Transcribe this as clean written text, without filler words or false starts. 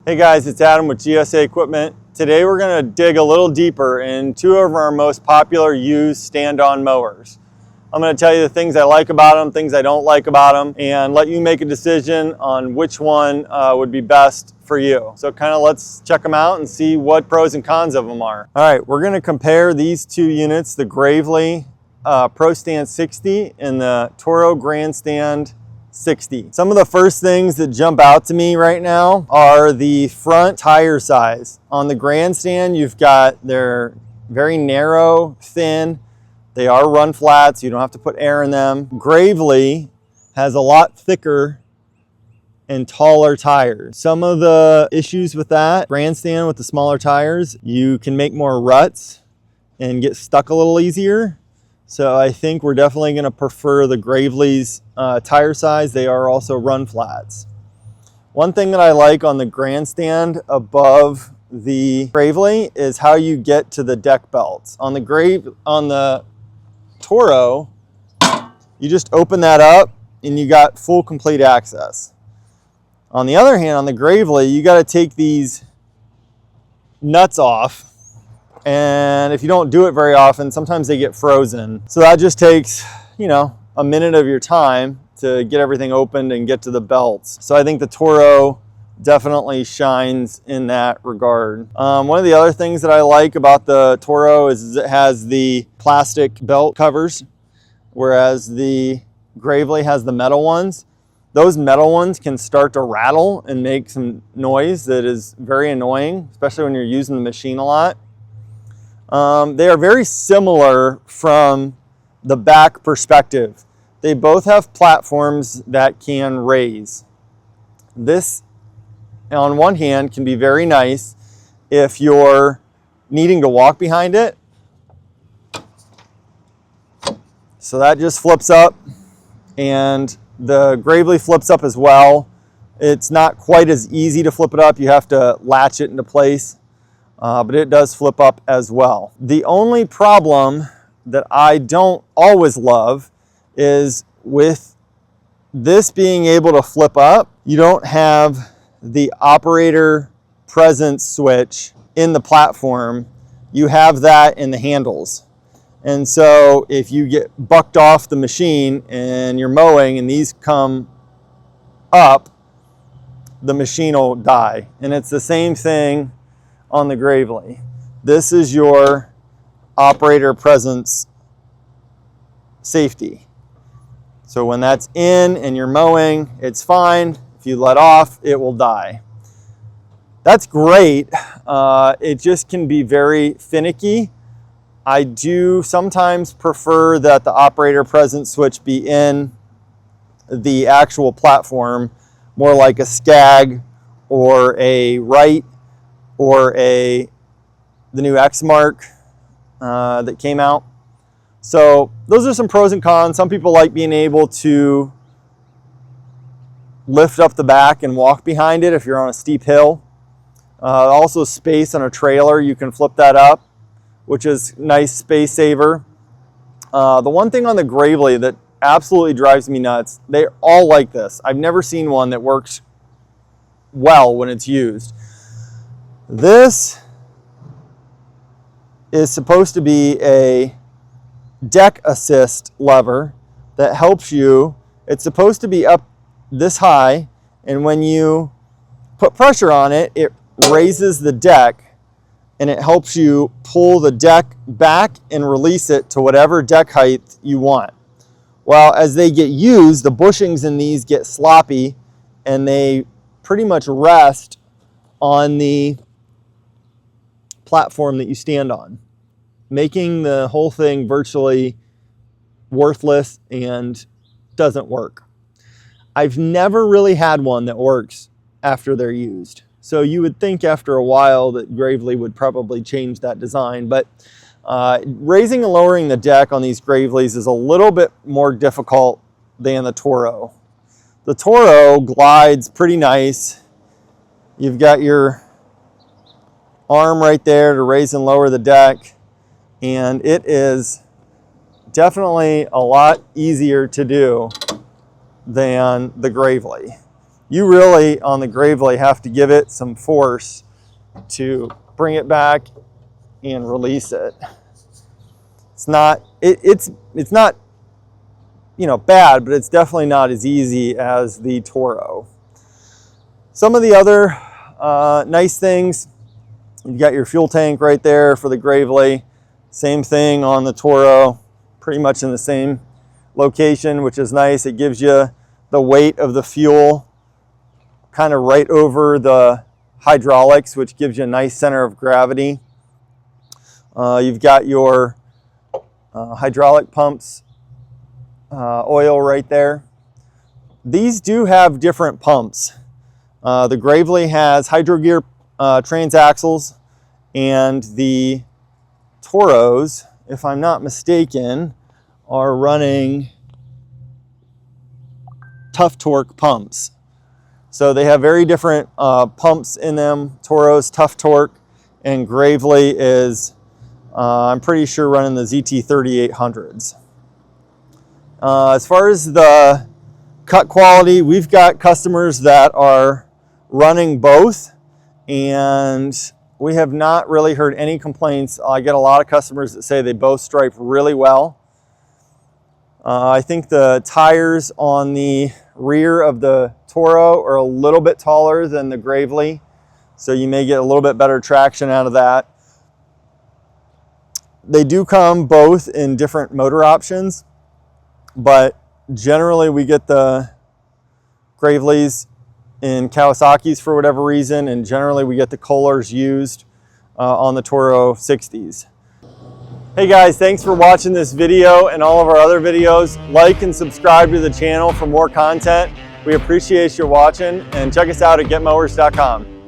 Hey guys, it's Adam with GSA Equipment. Today we're going to dig a little deeper in two of our most popular used stand-on mowers. I'm going to tell you the things I like about them, things I don't like about them, and let you make a decision on which one would be best for you. So let's check them out and see what pros and cons of them are. All right, we're going to compare these two units, the Gravely Pro Stand 60 and the Toro Grandstand 60. Some of the first things that jump out to me right now are the front tire size. On the Grandstand, you've got they're very narrow, thin. They are run flats, you don't have to put air in them. Gravely has a lot thicker and taller tires. Some of the issues with that, Grandstand with the smaller tires, you can make more ruts and get stuck a little easier. So I think we're definitely going to prefer the Gravely's tire size. They are also run flats. One thing that I like on the Grandstand above the Gravely is how you get to the deck belts. On the Toro, you just open that up and you got full complete access. On the other hand, on the Gravely, you got to take these nuts off. And if you don't do it very often, sometimes they get frozen. So that just takes, a minute of your time to get everything opened and get to the belts. So I think the Toro definitely shines in that regard. One of the other things that I like about the Toro is it has the plastic belt covers, whereas the Gravely has the metal ones. Those metal ones can start to rattle and make some noise that is very annoying, especially when you're using the machine a lot. They are very similar from the back perspective. They both have platforms that can raise. This, on one hand, can be very nice if you're needing to walk behind it. So that just flips up, and the Gravely flips up as well. It's not quite as easy to flip it up. You have to latch it into place. But it does flip up as well. The only problem that I don't always love is with this being able to flip up, you don't have the operator presence switch in the platform. You have that in the handles. And so if you get bucked off the machine and you're mowing and these come up, the machine will die. And it's the same thing on the Gravely. This is your operator presence safety. So when that's in and you're mowing, it's fine. If you let off, it will die. That's great. It just can be very finicky. I do sometimes prefer that the operator presence switch be in the actual platform, more like a Skag or a Wright or the new X-Mark that came out. So those are some pros and cons. Some people like being able to lift up the back and walk behind it if you're on a steep hill. Also space on a trailer, you can flip that up, which is nice space saver. The one thing on the Gravely that absolutely drives me nuts, they're all like this. I've never seen one that works well when it's used. This is supposed to be a deck assist lever that helps you. It's supposed to be up this high, and when you put pressure on it, it raises the deck and it helps you pull the deck back and release it to whatever deck height you want. Well, as they get used, the bushings in these get sloppy and they pretty much rest on the platform that you stand on, making the whole thing virtually worthless and doesn't work. I've never really had one that works after they're used. So you would think after a while that Gravely would probably change that design, but raising and lowering the deck on these Gravely's is a little bit more difficult than the Toro. The Toro glides pretty nice. You've got your arm right there to raise and lower the deck, and it is definitely a lot easier to do than the Gravely. you really, on the Gravely, have to give it some force to bring it back and release it. It's not, it's not, you know, bad, but it's definitely not as easy as the Toro. Some of the other nice things, you've got your fuel tank right there for the Gravely. Same thing on the Toro, pretty much in the same location, which is nice. It gives you the weight of the fuel kind of right over the hydraulics, which gives you a nice center of gravity. You've got your hydraulic pumps oil right there. These do have different pumps. The Gravely has Hydrogear transaxles, and the Toros, if I'm not mistaken, are running Tough Torque pumps. So they have very different pumps in them. Toro's Tough Torque, and Gravely is, I'm pretty sure, running the ZT3800s. As far as the cut quality, we've got customers that are running both, and we have not really heard any complaints. I get a lot of customers that say they both stripe really well. I think the tires on the rear of the Toro are a little bit taller than the Gravely, so you may get a little bit better traction out of that. They do come both in different motor options, but generally we get the Gravely's in Kawasaki's for whatever reason, and generally we get the Kohlers used on the Toro 60s. Hey guys, thanks for watching this video and all of our other videos. Like and subscribe to the channel for more content. We appreciate you watching, and check us out at getmowers.com.